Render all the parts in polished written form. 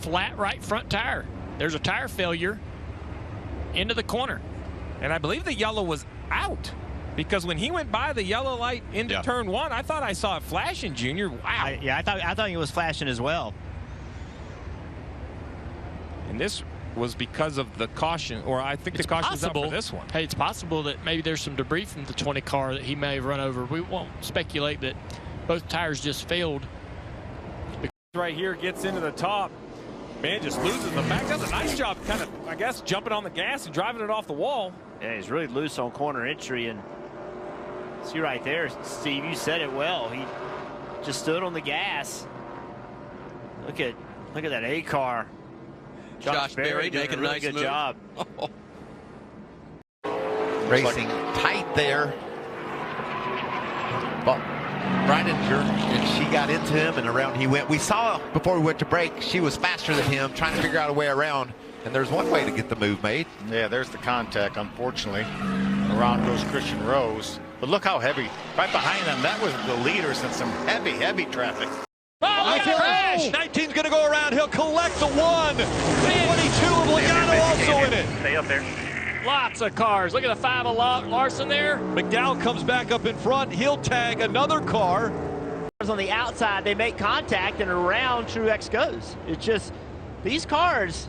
flat right front tire. There's a tire failure into the corner. And I believe the yellow was out, because when he went by the yellow light into turn one, I thought I saw it flashing, Junior. Wow. I thought he was flashing as well. And this was because of the caution, or I think the caution's up for this one. Hey, it's possible that maybe there's some debris from the 20 car that he may have run over. We won't speculate that both tires just failed. Right here gets into the top. Man just loses the back. Does a nice job kind of, I guess, jumping on the gas and driving it off the wall. Yeah, he's really loose on corner entry. And see right there, Steve, you said it well. He just stood on the gas. Look at that A car. Josh Berry doing a really good job. Racing tight there. But Breininger, and she got into him, and around he went. We saw before we went to break, she was faster than him, trying to figure out a way around. And there's one way to get the move made. Yeah, there's the contact, unfortunately. Around goes Christian Rose. But look how heavy. Right behind them, that was the leaders in some heavy, heavy traffic. Oh, crash! 19's going to go around. He'll collect the one. 22 of Logano also in it. Stay up there. Lots of cars. Look at the 5 of Larson there. McDowell comes back up in front. He'll tag another car. On the outside, they make contact, and around Truex goes. It's just, these cars,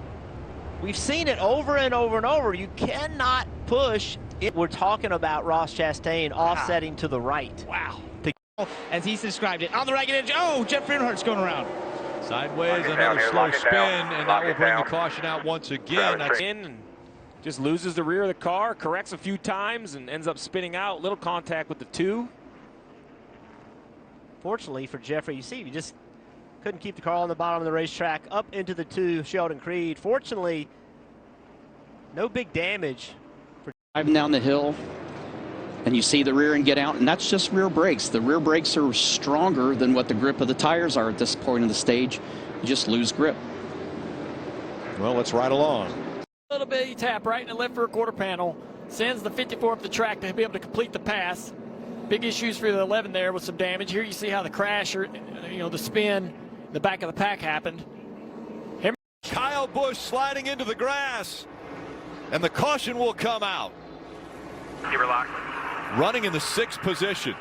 we've seen it over and over and over. You cannot push. We're talking about Ross Chastain offsetting to the right. Wow. As he's described it. On the right edge. Oh, Jeff Earnhardt's going around. Sideways, another slow spin, and that will bring the caution out once again. That's in and just loses the rear of the car, corrects a few times, and ends up spinning out. Little contact with the 2. Fortunately for Jeffrey, you see, he just couldn't keep the car on the bottom of the racetrack. Up into the 2, Sheldon Creed. Fortunately, no big damage. Driving down the hill, and you see the rear end get out, and that's just rear brakes. The rear brakes are stronger than what the grip of the tires are at this point in the stage. You just lose grip. well, let's ride along. A little bitty tap right in the left rear quarter panel. Sends the 54 up the track to be able to complete the pass. Big issues for the 11 there with some damage. Here you see how the crash, or the spin, the back of the pack happened. Kyle Busch sliding into the grass, and the caution will come out. Keep her locked. Running in the 6th position.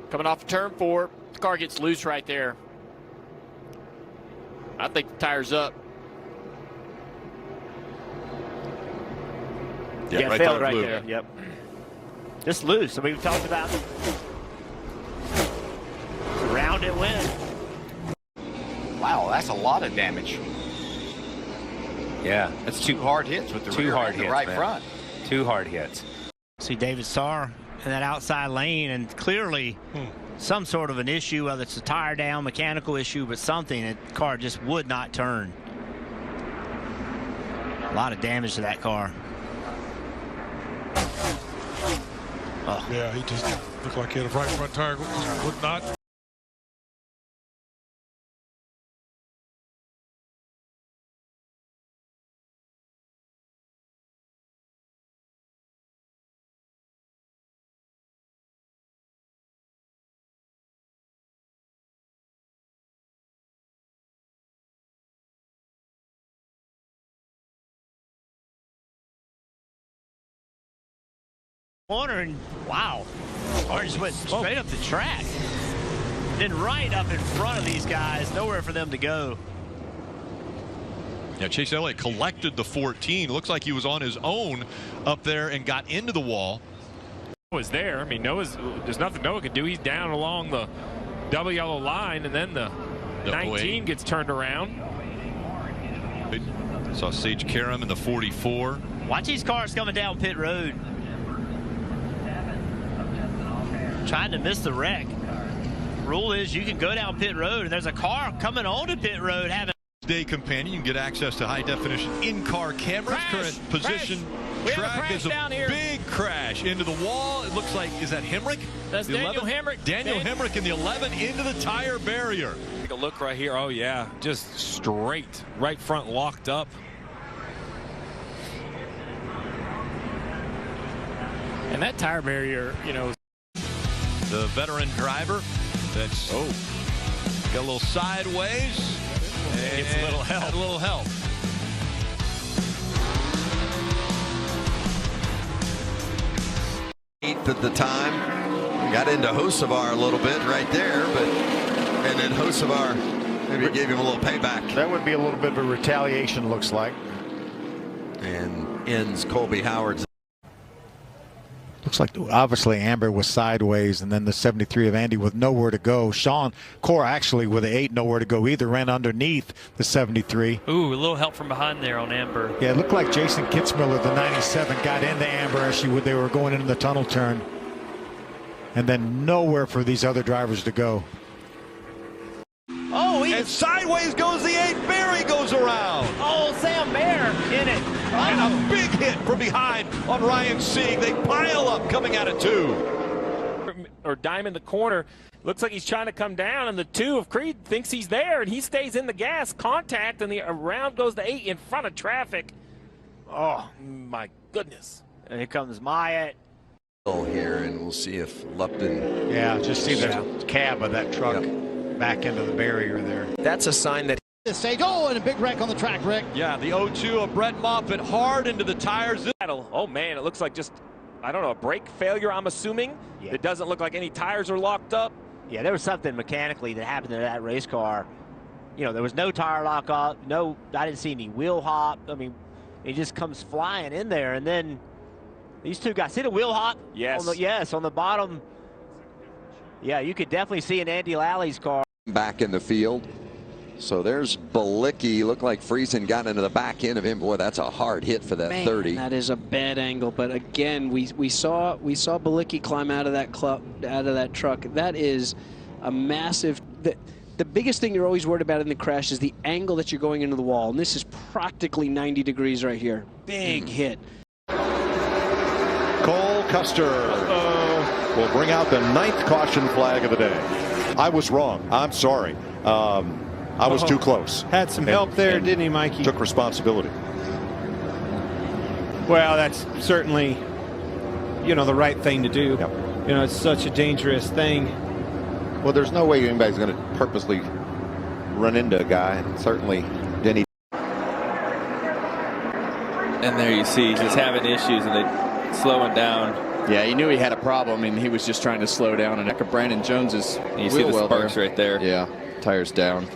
Coming off of turn 4, the car gets loose right there. I think the tire's up. Yeah, right failed right blue. there. Yep. Just loose. I mean, we talked about around it went. Wow, that's a lot of damage. Yeah, That's 2 hard hits with the two rear hard and the hits, right man. front. 2 hard hits. See David Starr in that outside lane, and clearly some sort of an issue, whether it's a tire down, mechanical issue, but something. The car just would not turn. A lot of damage to that car. Oh. Yeah, he just looked like he had a right front tire, would not. Corner, and wow, car just went straight up the track. Then right up in front of these guys, nowhere for them to go. Yeah, Chase Elliott collected the 14. Looks like he was on his own up there and got into the wall. Was there. I mean, there's nothing Noah could do. He's down along the double yellow line, and then the 19 gets turned around. Saw Sage Karam in the 44. Watch these cars coming down pit road. Trying to miss the wreck. Rule is you can go down pit road, and there's a car coming onto pit road having Day companion, you can get access to high definition in-car cameras. Current position track is a big crash into the wall. It looks like, is that Hendrick? That's Daniel Hendrick. Daniel Hendrick in the 11 into the tire barrier. Take a look right here. Oh yeah, just straight right front locked up. And that tire barrier, The veteran driver that's got a little sideways. Gets a little help. A little help. Eighth at the time. Got into Hocevar a little bit right there, and then Hocevar maybe gave him a little payback. That would be a little bit of a retaliation, looks like. And ends Colby Howard's. Looks like obviously Amber was sideways, and then the 73 of Andy with nowhere to go. Sean Cora actually with the 8 nowhere to go either, ran underneath the 73. Ooh, a little help from behind there on Amber. Yeah, it looked like Jason Kitzmiller, the 97, got into Amber as they were going into the tunnel turn. And then nowhere for these other drivers to go. Oh, and sideways goes the 8. Barry goes around. Oh, Sam Bear in it. And a big hit from behind on Ryan Sieg. They pile up coming out of 2. Or dime in the corner. Looks like he's trying to come down, and the 2 of Creed thinks he's there, and he stays in the gas. Contact, and the around goes the 8 in front of traffic. Oh, my goodness. And here comes Myatt. Here, and we'll see if Lupton. Yeah, just see the cab of that truck back into the barrier there. That's a sign that This stage. Oh, and a big wreck on the track, Rick. Yeah, the 0-2 of Brett Moffitt hard into the tires. Oh, man, it looks like just, I don't know, a brake failure, I'm assuming. Yeah. It doesn't look like any tires are locked up. Yeah, there was something mechanically that happened to that race car. You know, there was no tire lock up. No, I didn't see any wheel hop. I mean, he just comes flying in there, and then these two guys, see the wheel hop? Yes. Yes, on the bottom. Yeah, you could definitely see in Andy Lally's car. Back in the field. So there's Balicki. Looked like Friesen got into the back end of him. Boy, that's a hard hit for that 30. That is a bad angle. But again, we saw Balicki climb out of that truck. That is a massive. The biggest thing you're always worried about in the crash is the angle that you're going into the wall, and this is practically 90 degrees right here. Big hit. Cole Custer will bring out the 9th caution flag of the day. I was wrong. I'm sorry. I was too close. Had some help there, didn't he, Mikey? Took responsibility. Well, that's certainly, you know, the right thing to do. Yep. You know, it's such a dangerous thing. Well, there's no way anybody's going to purposely run into a guy, and certainly Denny. And there you see, he's just having issues, and they slowing down. Yeah, he knew he had a problem, and he was just trying to slow down. And Brandon Jones's you see the sparks right there. Yeah, tires down.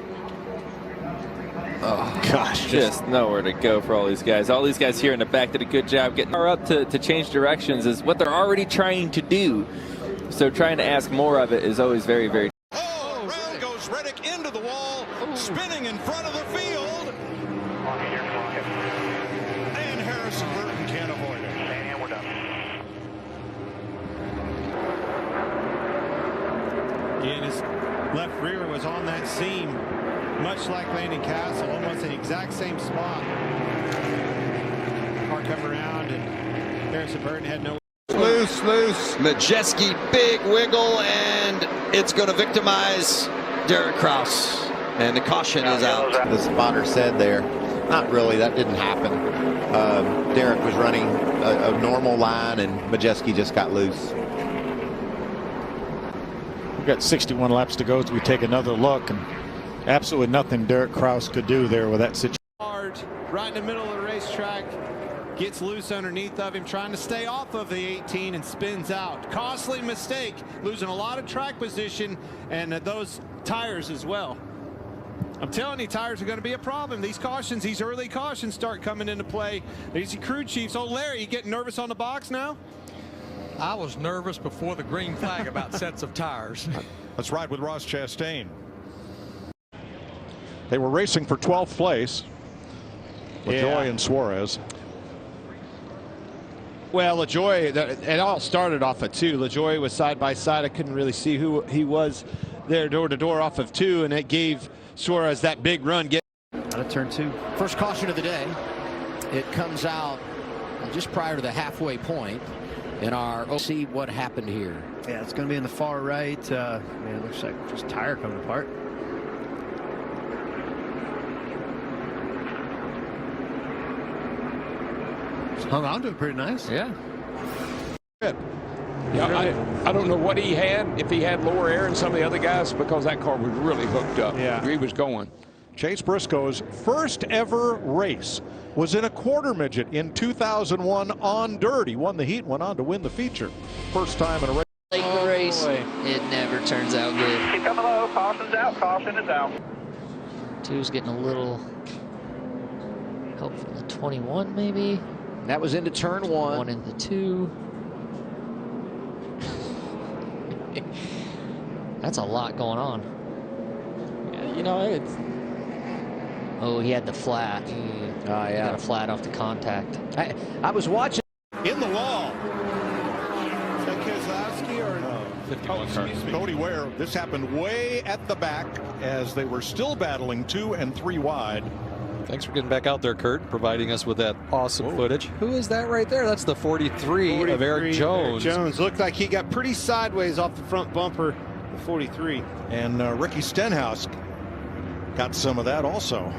Oh gosh, just nowhere to go for all these guys. All these guys here in the back did a good job getting up to change directions. Is what they're already trying to do. So trying to ask more of it is always very, very. Oh, round goes Reddick into the wall, spinning in front of the field. And Harrison Burton can't avoid it. And we're done. Again, his left rear was on that seam, much like Landon Castle, almost in the exact same spot. Car come around, and Harrison Burton had no. Loose. Majeski, big wiggle, and it's going to victimize Derek Kraus. And the caution is out. The spotter said there, not really, that didn't happen. Derek was running a normal line, and Majeski just got loose. We've got 61 laps to go as we take another look, and absolutely nothing Derek Kraus could do there with that situation. Hard, right in the middle of the racetrack, gets loose underneath of him, trying to stay off of the 18 and spins out. Costly mistake, losing a lot of track position and those tires as well. I'm telling you, tires are going to be a problem. These cautions, these early cautions start coming into play. These crew chiefs. Oh, Larry, you getting nervous on the box now? I was nervous before the green flag about sets of tires. Let's ride with Ross Chastain. They were racing for 12th place. LaJoie and Suarez. Well, LaJoie, it all started off of 2. LaJoie was side by side. I couldn't really see who he was there door to door off of 2, and it gave Suarez that big run. Out of turn 2. First caution of the day. It comes out just prior to the halfway point in our see what happened here. Yeah, it's going to be in the far right. Man, it looks like just tire coming apart. Hung on to it pretty nice. Yeah. Good. Yeah, I don't know what he had, if he had lower air than some of the other guys, because that car was really hooked up. Yeah. He was going. Chase Briscoe's first ever race was in a quarter midget in 2001 on dirt. He won the heat, went on to win the feature. First time in a race. The race, it never turns out good. Keep coming low. Caution's out. Caution is out. Two's getting a little help from the 21, maybe. That was into turn one. One into two. That's a lot going on. Yeah, you know, it's. Oh, he had the flat. Oh, yeah. He got a flat off the contact. I was watching. In the wall. Is that Keselowski or no? 51 car. Cody Ware, this happened way at the back as they were still battling 2 and 3 wide. Thanks for getting back out there, Kurt, providing us with that awesome footage. Who is that right there? That's the 43 of Eric Jones. Eric Jones looked like he got pretty sideways off the front bumper, the 43. And Ricky Stenhouse got some of that also.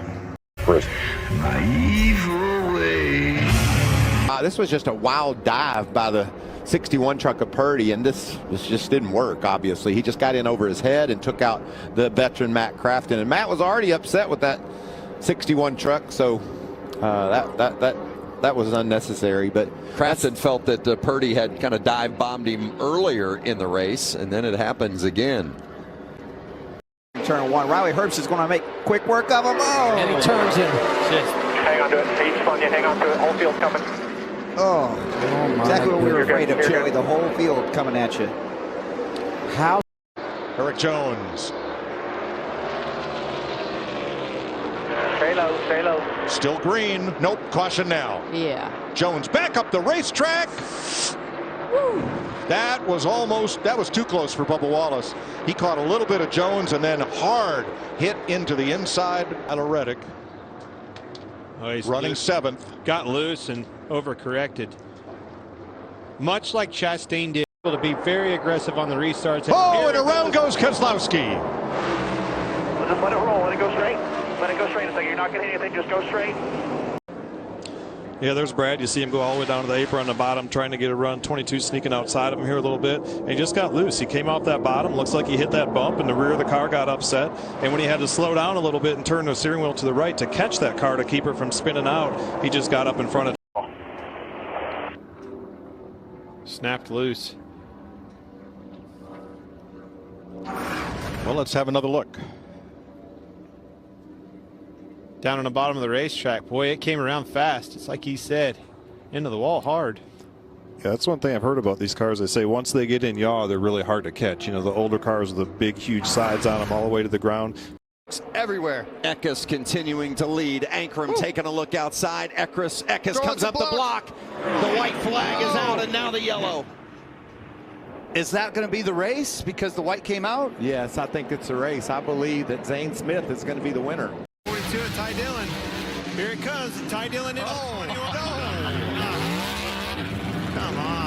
This was just a wild dive by the 61 truck of Purdy, and this just didn't work, obviously. He just got in over his head and took out the veteran Matt Crafton. And Matt was already upset with that 61 truck, so that was unnecessary. But Crafton felt that Purdy had kind of dive bombed him earlier in the race, and then it happens again. Turn one. Riley Herbst is going to make quick work of him. Oh! And he turns in. Hang on to it. He's on you. Hang on to it. Whole field's coming. Oh, exactly what we were afraid of, Joey. The whole field coming at you. How? Eric Jones. Stay low. Stay low. Still green. Nope. Caution now. Yeah. Jones back up the racetrack. Woo. That was too close for Bubba Wallace. He caught a little bit of Jones and then hard hit into the inside. Reddick. Oh, he's running loose. 7th. Got loose and overcorrected. Much like Chastain did, able to be very aggressive on the restarts. And around goes Keselowski. Just let it roll. Let it go straight. Let it go straight. It's like you're not going to hit anything. Just go straight. Yeah, there's Brad. You see him go all the way down to the apron on the bottom, trying to get a run. 22 sneaking outside of him here a little bit. And he just got loose. He came off that bottom. Looks like he hit that bump, and the rear of the car got upset. And when he had to slow down a little bit and turn the steering wheel to the right to catch that car to keep it from spinning out, he just got up in front of it. Snapped loose. Well, let's have another look. Down on the bottom of the racetrack. Boy, it came around fast. It's like he said, into the wall hard. Yeah, that's one thing I've heard about these cars. They say once they get in yaw, they're really hard to catch. You know, the older cars with the big, huge sides on them all the way to the ground. Everywhere. Eckes continuing to lead. Ankrum taking a look outside. Eckes comes up the block. The white flag is out, and now the yellow. Is that going to be the race because the white came out? yes, I think it's a race. I believe that Zane Smith is going to be the winner. 42 at Ty Dillon. Here it comes. Ty Dillon in. Oh, come on.